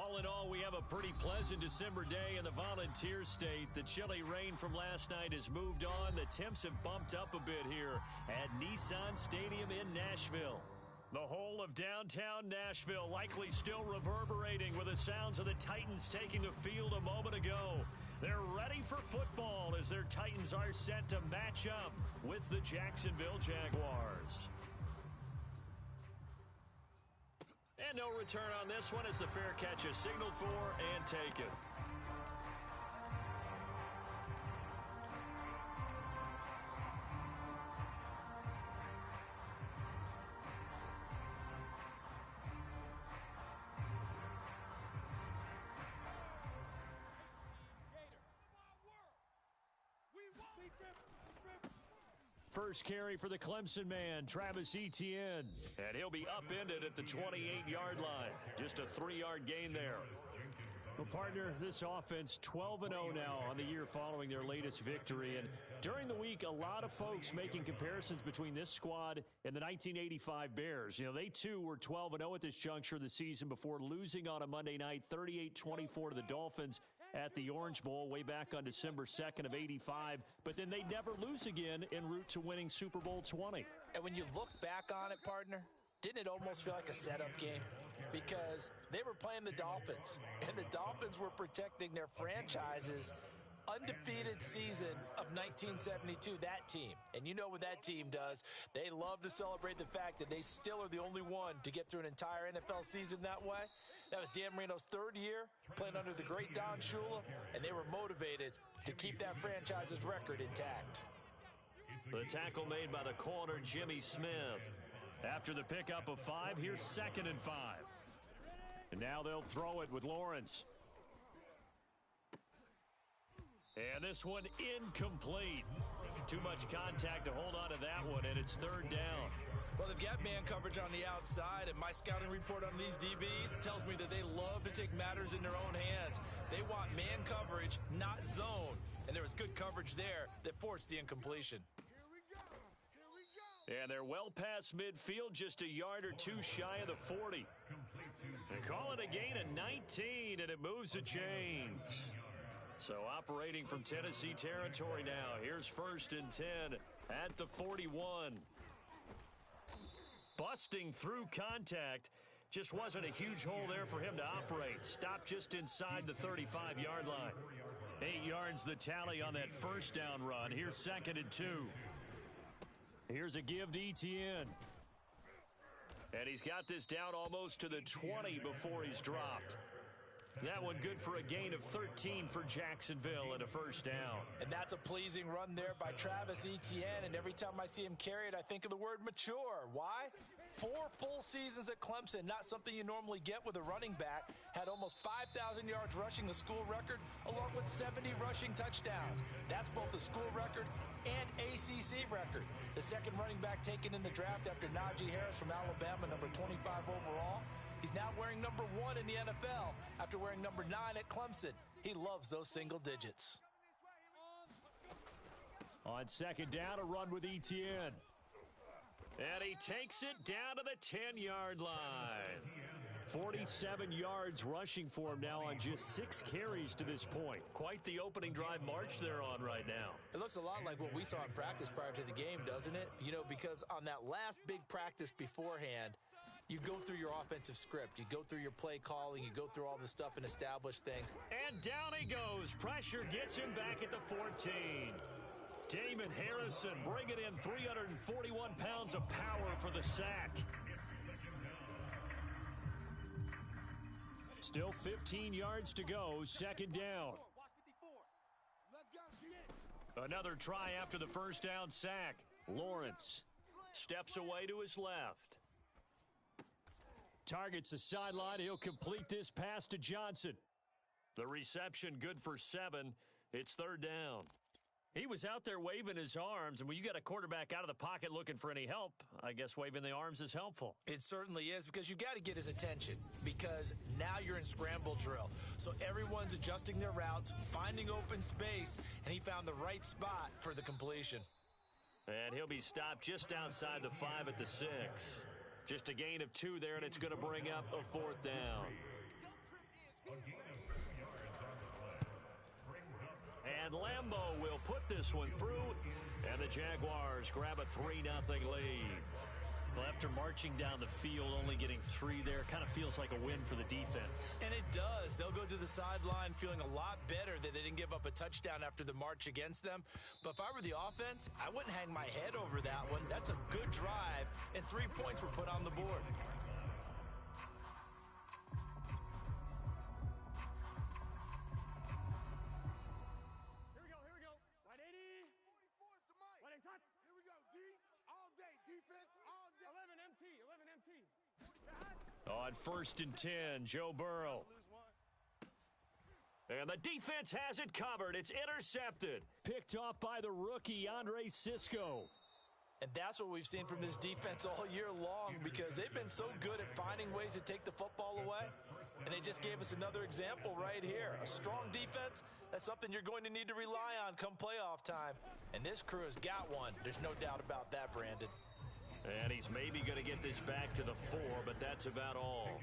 All in all, we have a pretty pleasant December day in the Volunteer State. The chilly rain from last night has moved on. The temps have bumped up a bit here at Nissan Stadium in Nashville. The whole of downtown Nashville likely still reverberating with the sounds of the Titans taking the field a moment ago. They're ready for football as their Titans are set to match up with the Jacksonville Jaguars. And no return on this one as the fair catch is signaled for and taken. First carry for the Clemson man, Travis Etienne. And he'll be upended at the 28-yard line. Just a 3-yard gain there. Well, partner, this offense 12-0 now on the year following their latest victory. And during the week, a lot of folks making comparisons between this squad and the 1985 Bears. You know, they too were 12-0 at this juncture of the season before losing on a Monday night 38-24 to the Dolphins at the Orange Bowl way back on December 2nd of 85. But then they never lose again en route to winning Super Bowl 20. And when you look back on it, partner, didn't it almost feel like a setup game? Because they were playing the Dolphins, and the Dolphins were protecting their franchise's undefeated season of 1972, that team. And you know what that team does. They love to celebrate the fact that they still are the only one to get through an entire NFL season that way. That was Dan Marino's third year playing under the great Don Shula, and they were motivated to keep that franchise's record intact. The tackle made by the corner, Jimmy Smith. After the pickup of 5, here's 2nd and 5. And now they'll throw it with Lawrence. And this one incomplete. Too much contact to hold on to that one, and it's 3rd down. Well, they've got man coverage on the outside, and my scouting report on these DBs tells me that they love to take matters in their own hands. They want man coverage, not zone. And there was good coverage there that forced the incompletion. And they're well past midfield, just a yard or two shy of the 40. They call it a gain of 19, and it moves the chains. So operating from Tennessee territory now. Here's 1st and 10 at the 41. Busting through contact. Just wasn't a huge hole there for him to operate. Stopped just inside the 35-yard line. 8 yards the tally on that 1st down run. Here's 2nd and 2. Here's a give to Etienne. And he's got this down almost to the 20 before he's dropped. That one good for a gain of 13 for Jacksonville and a 1st down. And that's a pleasing run there by Travis Etienne. And every time I see him carry it, I think of the word mature. Why? 4 full seasons at Clemson, not something you normally get with a running back. Had almost 5,000 yards rushing, the school record, along with 70 rushing touchdowns. That's both the school record and ACC record. The second running back taken in the draft after Najee Harris from Alabama, number 25 overall. He's now wearing number 1 in the NFL after wearing number 9 at Clemson. He loves those single digits. On 2nd down, a run with Etienne. And he takes it down to the 10-yard line. 47 yards rushing for him now on just 6 carries to this point. Quite the opening drive march they're on right now. It looks a lot like what we saw in practice prior to the game, doesn't it? You know, because on that last big practice beforehand, you go through your offensive script. You go through your play calling. You go through all the stuff and establish things. And down he goes. Pressure gets him back at the 14. Damon Harrison bringing in 341 pounds of power for the sack. Still 15 yards to go. 2nd down. Another try after the 1st down sack. Lawrence steps away to his left. Targets the sideline. He'll complete this pass to Johnson. The reception good for 7. It's 3rd down. He was out there waving his arms, and when you got a quarterback out of the pocket looking for any help, I guess waving the arms is helpful. It certainly is, because you've got to get his attention, because now you're in scramble drill. So everyone's adjusting their routes, finding open space, and he found the right spot for the completion. And he'll be stopped just outside the 5 at the 6. Just a gain of 2 there, and it's going to bring up a 4th down. And Lambeau will put this one through, and the Jaguars grab a 3-0 lead. Well, after marching down the field, only getting 3 there, kind of feels like a win for the defense. And it does. They'll go to the sideline feeling a lot better that they didn't give up a touchdown after the march against them. But if I were the offense, I wouldn't hang my head over that one. That's a good drive, and 3 points were put on the board. Here we go. 180. 44's the mic. What is hot? Here we go, D. All day. Defense all day. 11 MT. On 1st and 10, Joe Burrow. Lose one. And the defense has it covered. It's intercepted. Picked off by the rookie, Andre Sisco. And that's what we've seen from this defense all year long, because they've been so good at finding ways to take the football away. And they just gave us another example right here. A strong defense, that's something you're going to need to rely on come playoff time. And this crew has got one. There's no doubt about that, Brandon. And he's maybe going to get this back to the 4, but that's about all.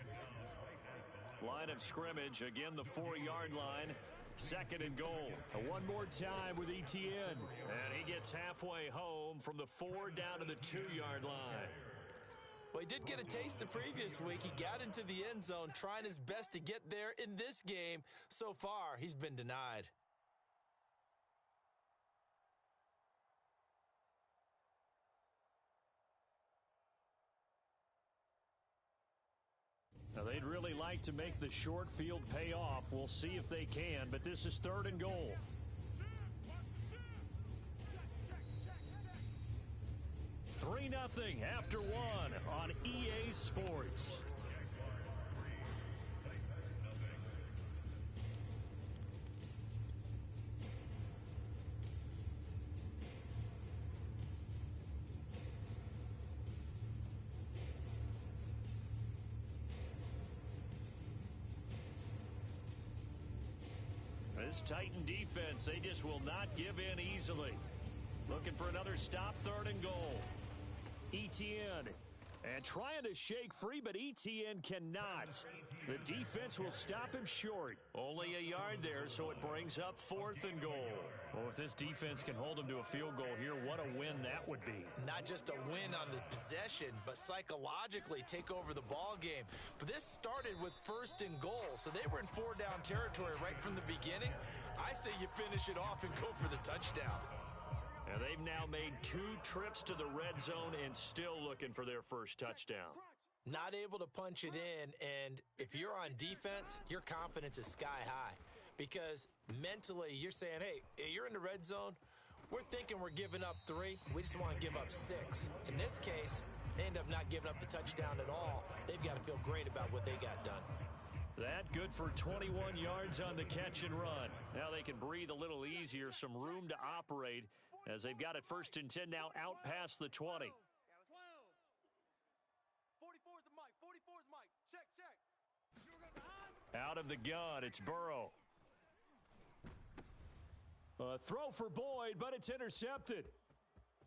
Line of scrimmage, again the 4-yard line. 2nd and goal. One more time with Etienne. And he gets halfway home from the 4 down to the 2-yard line. Well, he did get a taste the previous week. He got into the end zone trying his best to get there in this game. So far, he's been denied. Now, they'd really like to make the short field pay off. We'll see if they can, but this is 3rd and goal. Three 3-0 after 1 on EA Sports. This Titan defense, they just will not give in easily. Looking for another stop, 3rd and goal. Etienne, and trying to shake free, but Etienne cannot. The defense will stop him short. Only a yard there, so it brings up 4th and goal. Well, if this defense can hold him to a field goal here, what a win that would be. Not just a win on the possession, but psychologically take over the ball game. But this started with 1st and goal, so they were in 4-down territory right from the beginning. I say you finish it off and go for the touchdown. And they've now made 2 trips to the red zone and still looking for their first touchdown. Not able to punch it in, and if you're on defense, your confidence is sky high. Because mentally, you're saying, hey, you're in the red zone. We're thinking we're giving up 3. We just want to give up 6. In this case, they end up not giving up the touchdown at all. They've got to feel great about what they got done. That good for 21 yards on the catch and run. Now they can breathe a little easier, some room to operate as they've got it 1st and 10 now out past the 20. 44's the mic. 44's mic. Check. Out of the gun, it's Burrow. A throw for Boyd, but it's intercepted.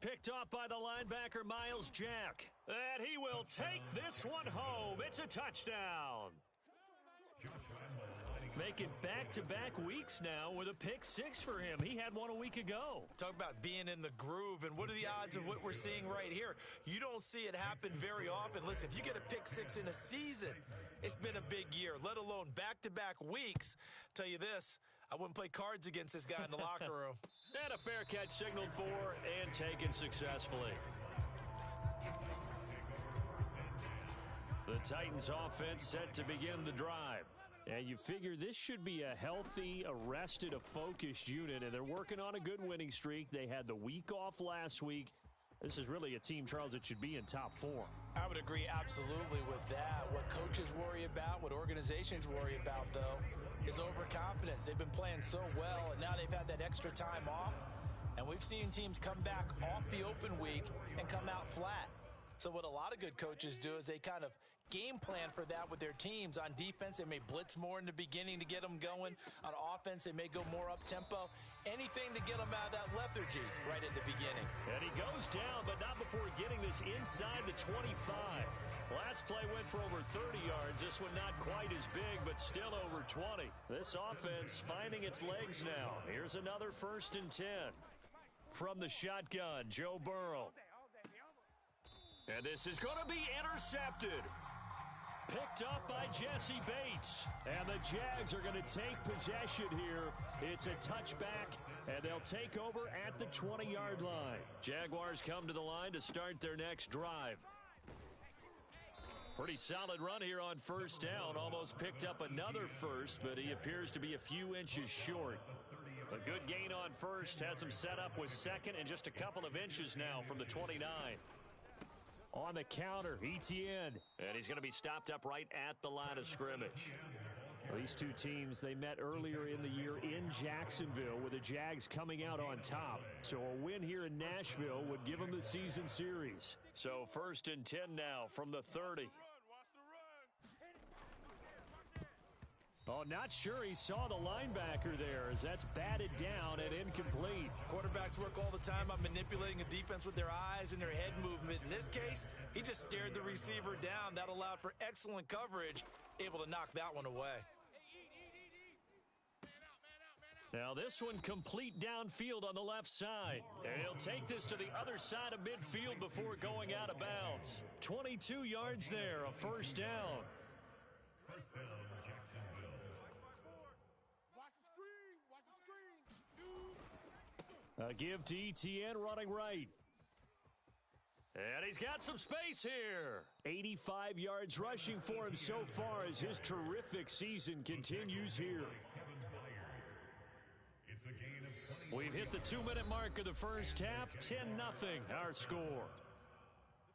Picked off by the linebacker, Miles Jack. And he will take this one home. It's a touchdown. Making back-to-back weeks now with a pick 6 for him. He had one a week ago. Talk about being in the groove, and what are the odds of what we're seeing right here? You don't see it happen very often. Listen, if you get a pick 6 in a season, it's been a big year, let alone back-to-back weeks. Tell you this, I wouldn't play cards against this guy in the locker room. And a fair catch signaled for and taken successfully. The Titans offense set to begin the drive. And you figure this should be a healthy, arrested, a focused unit, and they're working on a good winning streak. They had the week off last week. This is really a team, Charles, that should be in top form. I would agree absolutely with that. What coaches worry about, what organizations worry about, though, is overconfidence. They've been playing so well, and now they've had that extra time off. And we've seen teams come back off the open week and come out flat. So what a lot of good coaches do is they kind of game plan for that with their teams. On defense, they may blitz more in the beginning to get them going. On offense, they may go more up-tempo. Anything to get them out of that lethargy right at the beginning. And he goes down, but not before getting this inside the 25. Last play went for over 30 yards. This one not quite as big, but still over 20. This offense finding its legs now. Here's another 1st and 10. From the shotgun, Joe Burrow. And this is going to be intercepted. Picked up by Jesse Bates. And the Jags are going to take possession here. It's a touchback, and they'll take over at the 20-yard line. Jaguars come to the line to start their next drive. Pretty solid run here on 1st down. Almost picked up another first, but he appears to be a few inches short. A good gain on 1st. Has him set up with 2nd and just a couple of inches now from the 29. On the counter, Etienne. And he's going to be stopped up right at the line of scrimmage. These two teams, they met earlier in the year in Jacksonville with the Jags coming out on top. So a win here in Nashville would give them the season series. So 1st and 10 now from the 30. Oh, not sure he saw the linebacker there as that's batted down and incomplete. Quarterbacks work all the time on manipulating a defense with their eyes and their head movement. In this case, he just stared the receiver down. That allowed for excellent coverage, able to knock that one away. Now this one complete downfield on the left side. And he'll take this to the other side of midfield before going out of bounds. 22 yards there, a 1st down. A give to Etienne running right. And he's got some space here. 85 yards rushing for him so far as his terrific season continues here. We've hit the 2-minute mark of the first half. 10-0 our score.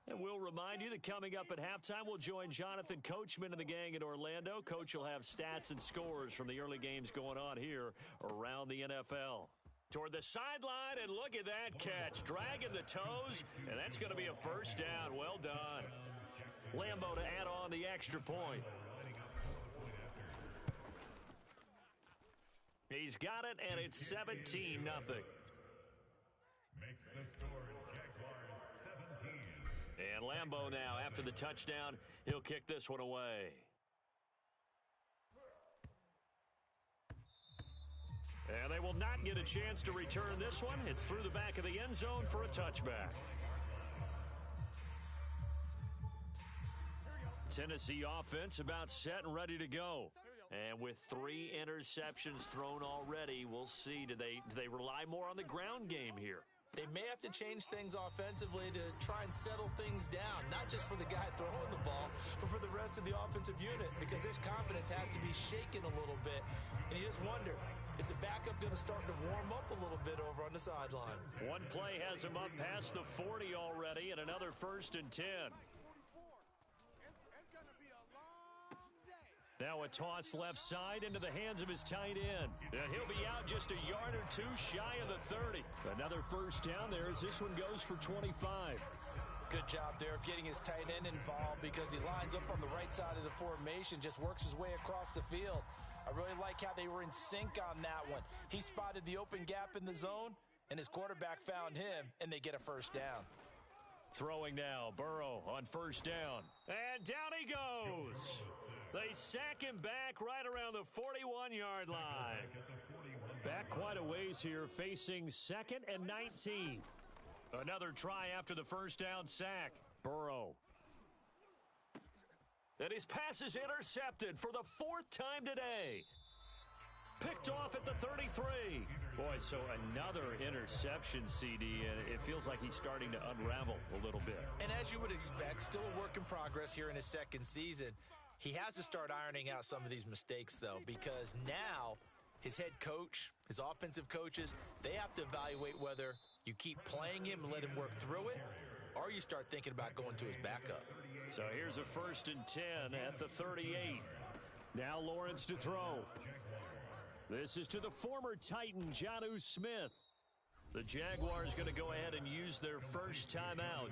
And we'll remind you that coming up at halftime, we'll join Jonathan Coachman and the gang in Orlando. Coach will have stats and scores from the early games going on here around the NFL. Toward the sideline, and look at that catch. Dragging the toes, and that's going to be a 1st down. Well done. Lambo to add on the extra point. He's got it, and it's 17-0. Makes the score Jaguars 17. And Lambo now, after the touchdown, he'll kick this one away. And they will not get a chance to return this one. It's through the back of the end zone for a touchback. Tennessee offense about set and ready to go. And with 3 interceptions thrown already, we'll see. Do they rely more on the ground game here? They may have to change things offensively to try and settle things down, not just for the guy throwing the ball, but for the rest of the offensive unit, because his confidence has to be shaken a little bit. And you just wonder, is the backup going to start to warm up a little bit over on the sideline? One play has him up past the 40 already, and another 1st and 10. Now a toss left side into the hands of his tight end. And he'll be out just a yard or 2 shy of the 30. Another 1st down there as this one goes for 25. Good job there of getting his tight end involved because he lines up on the right side of the formation, just works his way across the field. I really like how they were in sync on that one. He spotted the open gap in the zone, and his quarterback found him, and they get a 1st down. Throwing now, Burrow on 1st down. And down he goes. They sack him back right around the 41-yard line. Back quite a ways here, facing 2nd and 19. Another try after the 1st down sack. Burrow. And his pass is intercepted for the 4th time today. Picked off at the 33. Boy, so another interception, CD, and it feels like he's starting to unravel a little bit. And as you would expect, still a work in progress here in his 2nd season. He has to start ironing out some of these mistakes, though, because now his head coach, his offensive coaches, they have to evaluate whether you keep playing him and let him work through it, or you start thinking about going to his backup. So here's a 1st and 10 at the 38. Now Lawrence to throw. This is to the former Titan, Jonnu Smith. The Jaguars going to go ahead and use their first timeout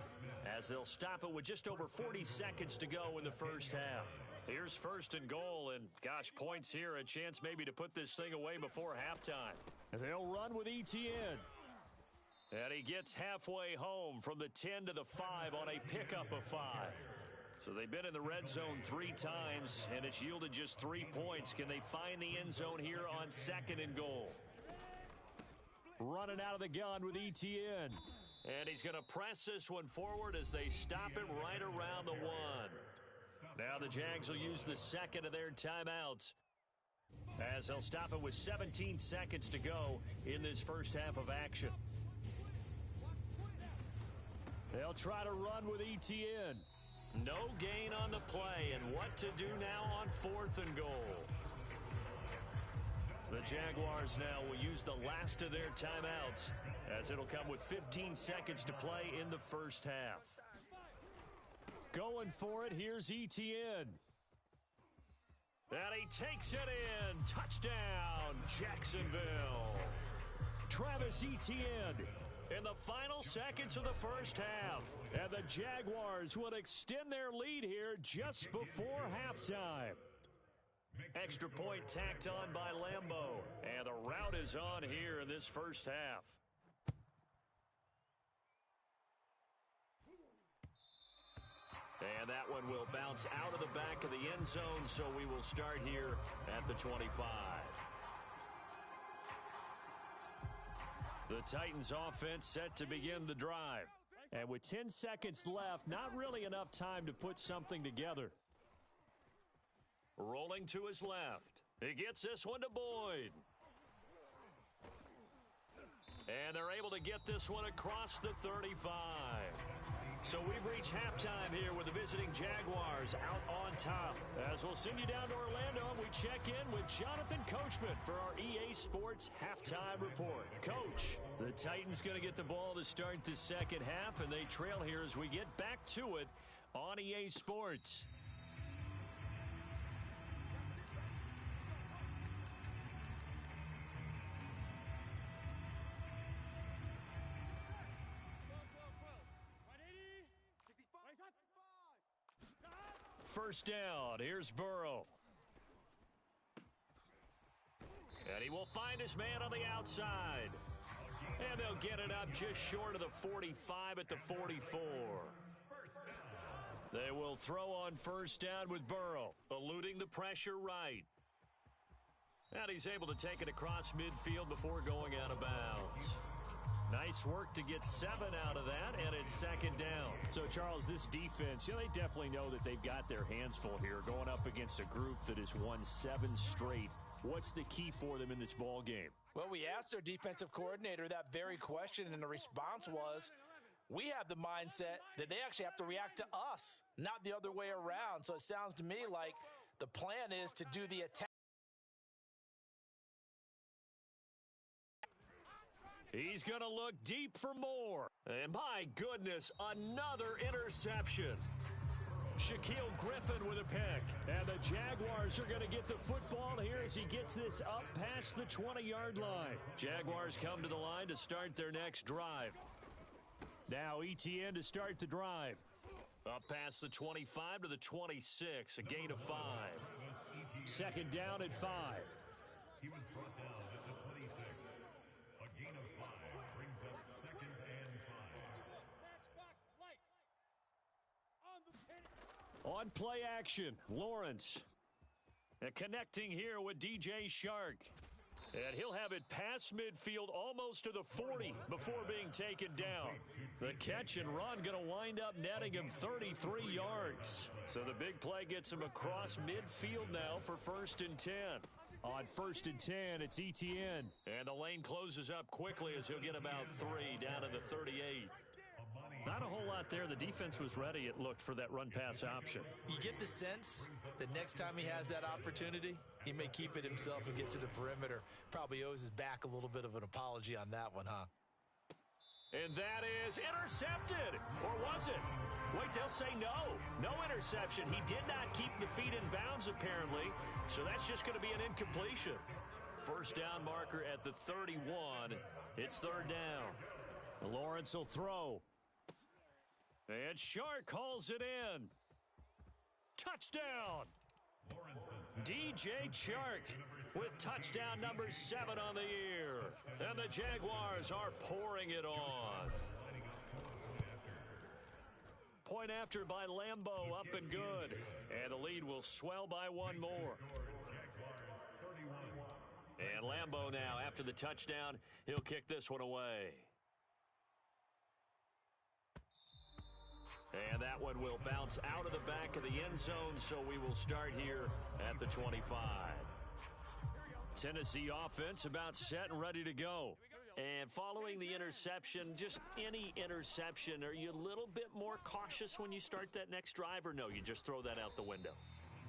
as they'll stop it with just over 40 seconds to go in the first half. Here's 1st and goal, and gosh, points here, a chance maybe to put this thing away before halftime. And they'll run with Etienne. And he gets halfway home from the 10 to the 5 on a pickup of 5. So they've been in the red zone 3 times, and it's yielded just 3 points. Can they find the end zone here on 2nd and goal? Running out of the gun with ETN. And he's going to press this one forward as they stop him right around the 1. Now the Jags will use the second of their timeouts, as they'll stop it with 17 seconds to go in this first half of action. They'll try to run with ETN. No gain on the play, and what to do now on 4th and goal. The Jaguars now will use the last of their timeouts, as it'll come with 15 seconds to play in the first half. Going for it, here's ETN. And he takes it in. Touchdown, Jacksonville. Travis Etienne in the final seconds of the first half. And the Jaguars will extend their lead here just before halftime. Extra point tacked on by Lambeau. And the route is on here in this first half. And that one will bounce out of the back of the end zone, so we will start here at the 25. The Titans offense set to begin the drive. And with 10 seconds left, not really enough time to put something together. Rolling to his left. He gets this one to Boyd. And they're able to get this one across the 35. So we've reached halftime here with the visiting Jaguars out on top. As we'll send you down to Orlando, we check in with Jonathan Coachman for our EA Sports Halftime Report. Coach, the Titans going to get the ball to start the second half, and they trail here as we get back to it on EA Sports. First down, here's Burrow. And he will find his man on the outside. And they'll get it up just short of the 45 at the 44. They will throw on first down with Burrow, eluding the pressure right. And he's able to take it across midfield before going out of bounds. Nice work to get 7 out of that, and it's second down. So, Charles, this defense, they definitely know that they've got their hands full here going up against a group that has won 7 straight. What's the key for them in this ball game? Well, we asked their defensive coordinator that very question, and the response was, we have the mindset that they actually have to react to us, not the other way around. So it sounds to me like the plan is to do the attack. He's going to look deep for more. And my goodness, another interception. Shaquille Griffin with a pick. And the Jaguars are going to get the football here as he gets this up past the 20-yard line. Jaguars come to the line to start their next drive. Now ETN to start the drive. Up past the 25 to the 26, a gain of 5. Second down at 5. He was brought down at the 26. A gain of 5 brings up 2nd and 5. On play action, Lawrence. And connecting here with DJ Shark. And he'll have it past midfield almost to the 40 before being taken down. The catch and run going to wind up netting him 33 yards. So the big play gets him across midfield now for 1st and 10. On 1st and 10, it's ETN. And the lane closes up quickly as he'll get about 3 down to the 38. Not a whole lot there. The defense was ready, it looked, for that run-pass option. You get the sense that next time he has that opportunity, he may keep it himself and get to the perimeter. Probably owes his back a little bit of an apology on that one, huh? And that is intercepted. Or was it? Wait, they'll say no. No interception. He did not keep the feet in bounds, apparently. So that's just going to be an incompletion. First down marker at the 31. It's 3rd down. Lawrence will throw. And Shark calls it in. Touchdown. DJ Shark with touchdown number 7 on the year. And the Jaguars are pouring it on. Point after by Lambeau, up and good. And the lead will swell by one more. And Lambeau now, after the touchdown, he'll kick this one away. And that one will bounce out of the back of the end zone, so we will start here at the 25. Tennessee offense about set and ready to go. And following the interception, just any interception, are you a little bit more cautious when you start that next drive, or no, you just throw that out the window?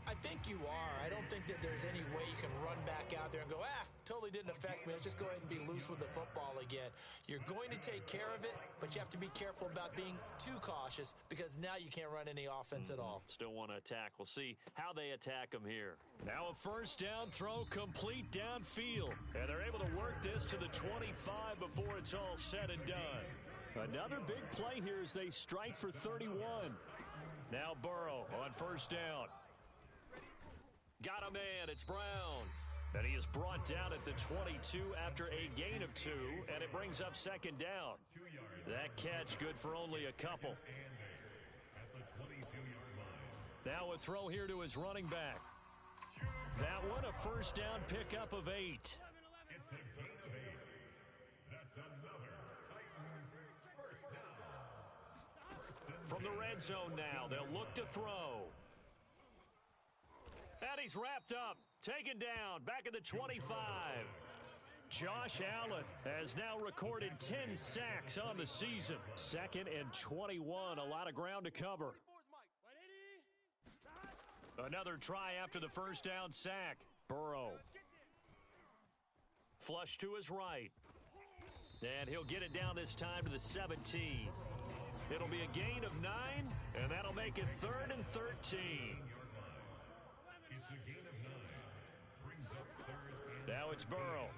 I think you are. I don't think that there's any way you can run back out there and go, totally didn't affect me. Let's just go ahead and be loose with the football again. You're going to take care of it, but you have to be careful about being too cautious because now you can't run any offense at all. Still want to attack. We'll see how they attack them here. Now a first down throw complete downfield. And they're able to work this to the 25 before it's all said and done. Another big play here as they strike for 31. Now Burrow on first down. Got a man, it's Brown. And he is brought down at the 22 after a gain of 2, and it brings up second down. That catch good for only a couple. Now a throw here to his running back. That one a first down pickup of 8. It's a gain of 8. That's another Titans first down. From the red zone now, they'll look to throw. And he's wrapped up, taken down, back at the 25. Josh Allen has now recorded 10 sacks on the season. 2nd and 21, a lot of ground to cover. Another try after the first down sack. Burrow. Flush to his right. And he'll get it down this time to the 17. It'll be a gain of 9, and that'll make it 3rd and 13. It's a gain of 9. Brings up 3rd and Now it's Burrow.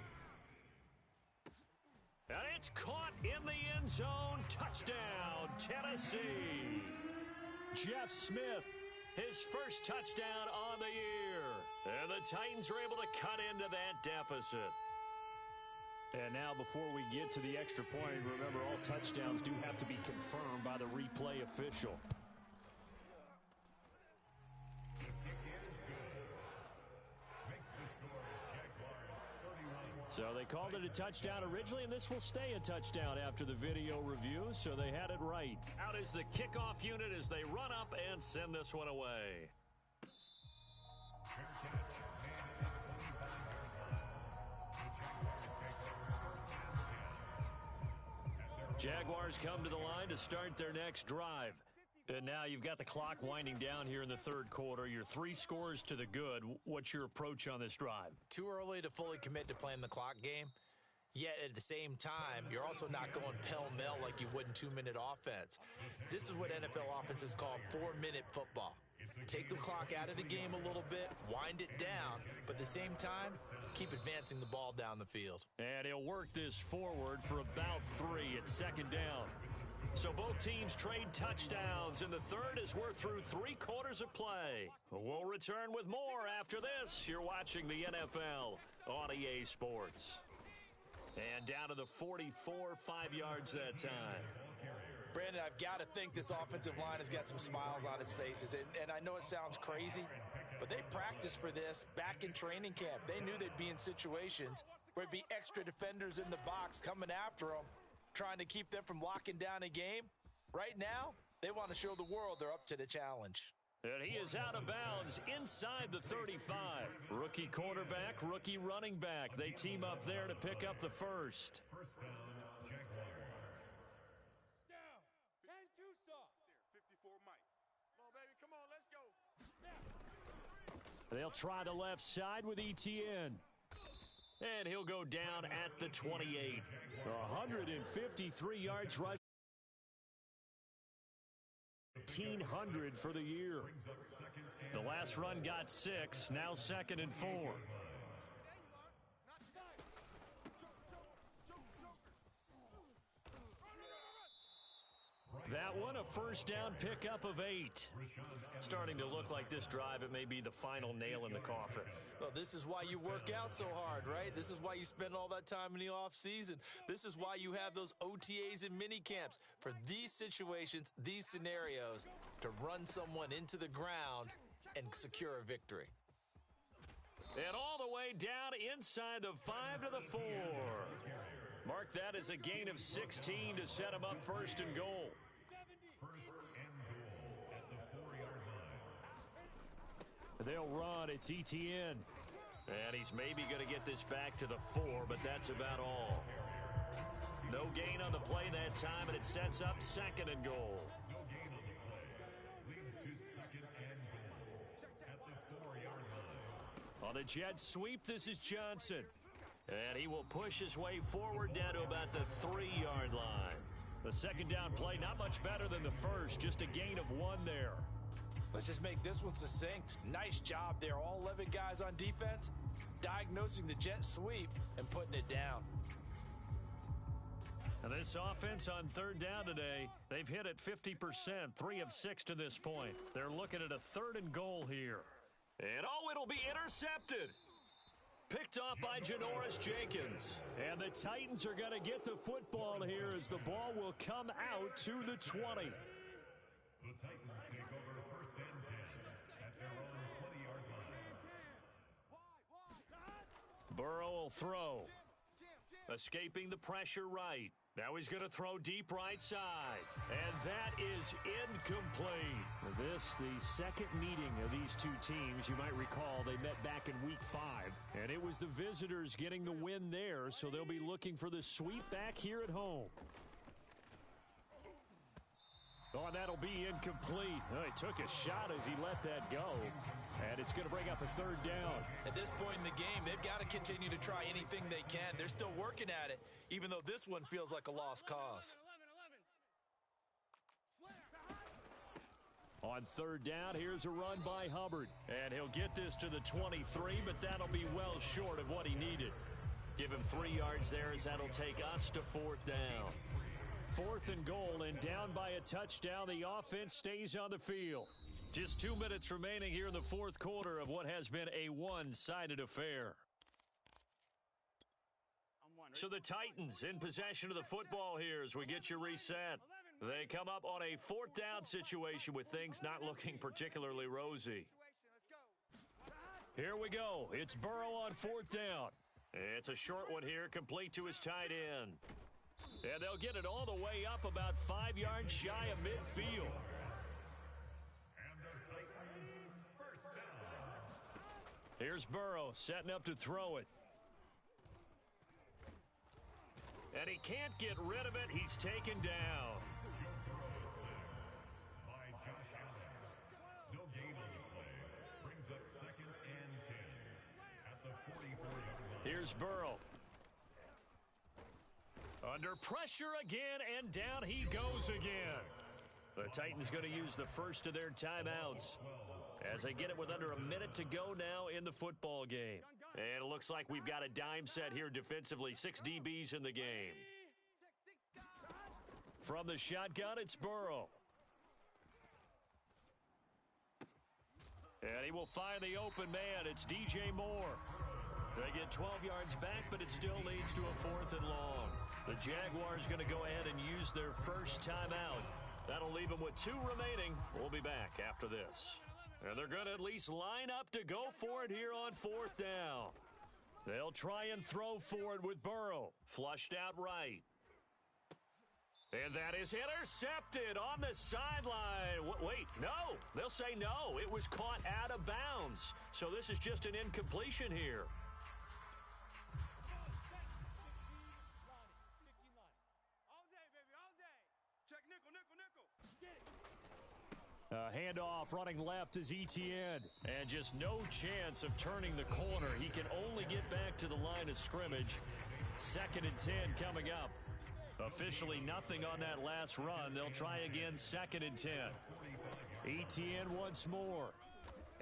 And it's caught in the end zone. Touchdown, Tennessee. Jeff Smith, his first touchdown on the year. And the Titans are able to cut into that deficit. And now before we get to the extra point, remember all touchdowns do have to be confirmed by the replay official. So they called it a touchdown originally, and this will stay a touchdown after the video review, so they had it right. Out is the kickoff unit as they run up and send this one away. Jaguars come to the line to start their next drive. And now you've got the clock winding down here in the third quarter. You're 3 scores to the good. What's your approach on this drive? Too early to fully commit to playing the clock game. Yet at the same time, you're also not going pell-mell like you would in 2-minute offense. This is what NFL offenses call 4-minute football. Take the clock out of the game a little bit, wind it down, but at the same time, keep advancing the ball down the field. And he'll work this forward for about 3 at second down. So both teams trade touchdowns, and the third as we're through 3 quarters of play. We'll return with more after this. You're watching the NFL on EA Sports. And down to the 44, 5 yards that time. Brandon, I've got to think this offensive line has got some smiles on its faces. And I know it sounds crazy, but they practiced for this back in training camp. They knew they'd be in situations where it'd be extra defenders in the box coming after them, trying to keep them from locking down a game. Right now, they want to show the world they're up to the challenge. And he is out of bounds inside the 35. Rookie quarterback, rookie running back. They team up there to pick up the first. First down, Jaguars. Down. 10-2 soft. There, 54 Mike. Come on, baby. Come on, let's go. They'll try the left side with ETN. And he'll go down at the 28. 153 yards rushing. 1,800 for the year. The last run got 6, now 2nd and 4. That that one, a first down pickup of 8. Starting to look like this drive, it may be the final nail in the coffin. Well, this is why you work out so hard, right? This is why you spend all that time in the offseason. This is why you have those OTAs and mini camps for these situations, these scenarios, to run someone into the ground and secure a victory. And all the way down inside the 5 to the 4. Mark that as a gain of 16 to set him up first and goal. First and goal at the 4-yard line. They'll run. It's Etienne. And he's maybe going to get this back to the 4, but that's about all. No gain on the play that time, and it sets up second and goal. No gain on the play. Leads to second and goal at the 4-yard line. On the jet sweep, this is Johnson. And he will push his way forward down to about the 3-yard line. The second down play, not much better than the first, just a gain of 1 there. Let's just make this one succinct. Nice job there, all 11 guys on defense, diagnosing the jet sweep and putting it down. And this offense on third down today, they've hit it 50%, 3 of 6 to this point. They're looking at a 3rd and goal here. And it'll be intercepted. Picked off by Janoris Jenkins. And the Titans are going to get the football here as the ball will come out to the 20. The Titans take over first and 10 at their own 20-yard line. Burrow will throw. Escaping the pressure right. Now he's going to throw deep right side. And that is incomplete. This, the second meeting of these two teams. You might recall they met back in week 5. And it was the visitors getting the win there, so they'll be looking for the sweep back here at home. Oh, and that'll be incomplete. Oh, he took a shot as he let that go. And it's going to bring up a 3rd down. At this point in the game, they've got to continue to try anything they can. They're still working at it, even though this one feels like a lost cause. On 3rd down, here's a run by Hubbard. And he'll get this to the 23, but that'll be well short of what he needed. Give him 3 yards there as that'll take us to 4th down. 4th and goal, and down by a touchdown, the offense stays on the field. Just 2 minutes remaining here in the 4th quarter of what has been a one-sided affair. So the Titans in possession of the football here as we get you reset. They come up on a 4th down situation with things not looking particularly rosy. Here we go. It's Burrow on 4th down. It's a short one here, complete to his tight end. And they'll get it all the way up about 5 yards shy of midfield. And the Titans first down. Here's Burrow setting up to throw it. And he can't get rid of it. He's taken down. By Josh Allen. No gain on the play. Brings up second and 10 at the 44-yard line. Here's Burrow. Under pressure again, and down he goes again. The Titans going to use the first of their timeouts as they get it with under a minute to go now in the football game. And it looks like we've got a dime set here defensively. 6 DBs in the game. From the shotgun, it's Burrow. And he will find the open man. It's DJ Moore. They get 12 yards back, but it still leads to a 4th and long. The Jaguars going to go ahead and use their first timeout. That'll leave them with 2 remaining. We'll be back after this. And they're going to at least line up to go for it here on 4th down. They'll try and throw for it with Burrow. Flushed out right. And that is intercepted on the sideline. Wait, no. They'll say no. It was caught out of bounds. So this is just an incompletion here. Handoff running left is Etienne. And just no chance of turning the corner. He can only get back to the line of scrimmage. 2nd and 10 coming up. Officially nothing on that last run. They'll try again 2nd and 10. Etienne once more.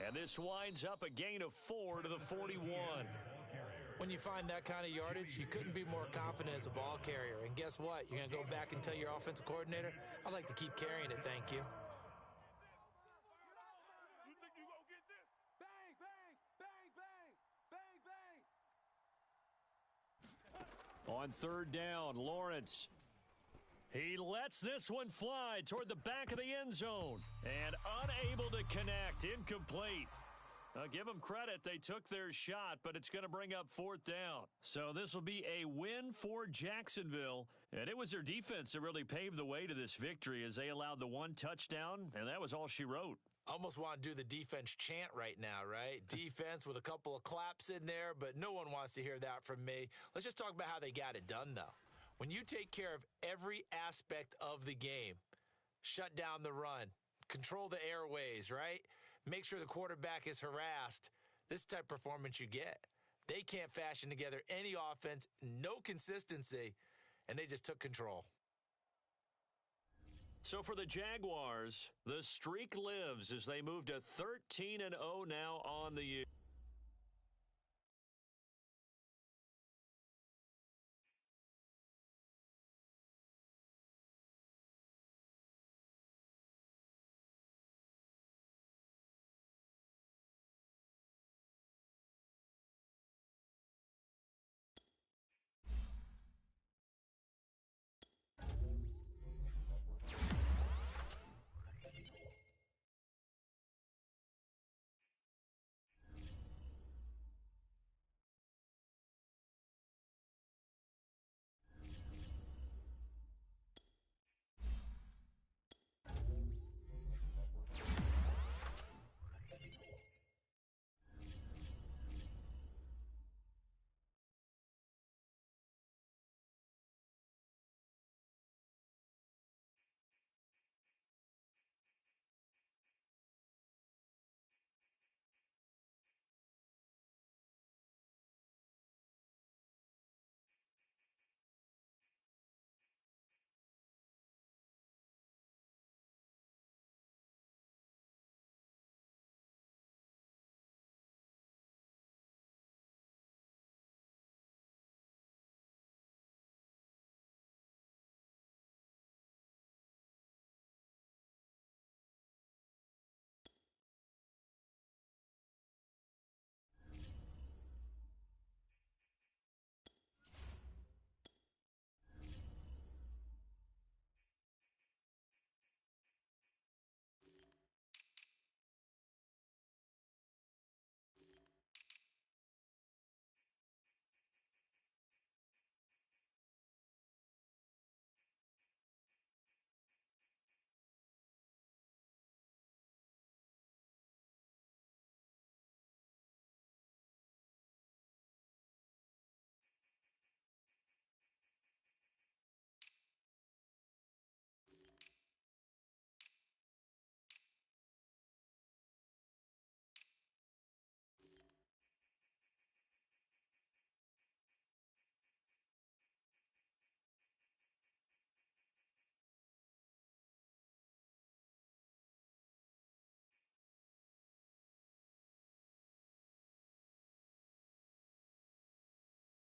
And this winds up a gain of 4 to the 41. When you find that kind of yardage, you couldn't be more confident as a ball carrier. And guess what? You're going to go back and tell your offensive coordinator, I'd like to keep carrying it, thank you. You think you gonna get this? Bang, bang, bang, bang, bang, bang. On third down, Lawrence. He lets this one fly toward the back of the end zone. And unable to connect. Incomplete. Give them credit. They took their shot, but it's going to bring up fourth down. So this will be a win for Jacksonville. And it was their defense that really paved the way to this victory as they allowed the one touchdown, and that was all she wrote. Almost want to do the defense chant right now, right? Defense with a couple of claps in there, but no one wants to hear that from me. Let's just talk about how they got it done, though. When you take care of every aspect of the game, shut down the run, control the airways, right? Make sure the quarterback is harassed. This type of performance you get. They can't fashion together any offense, no consistency, and they just took control. So for the Jaguars, the streak lives as they move to 13-0 now on the year.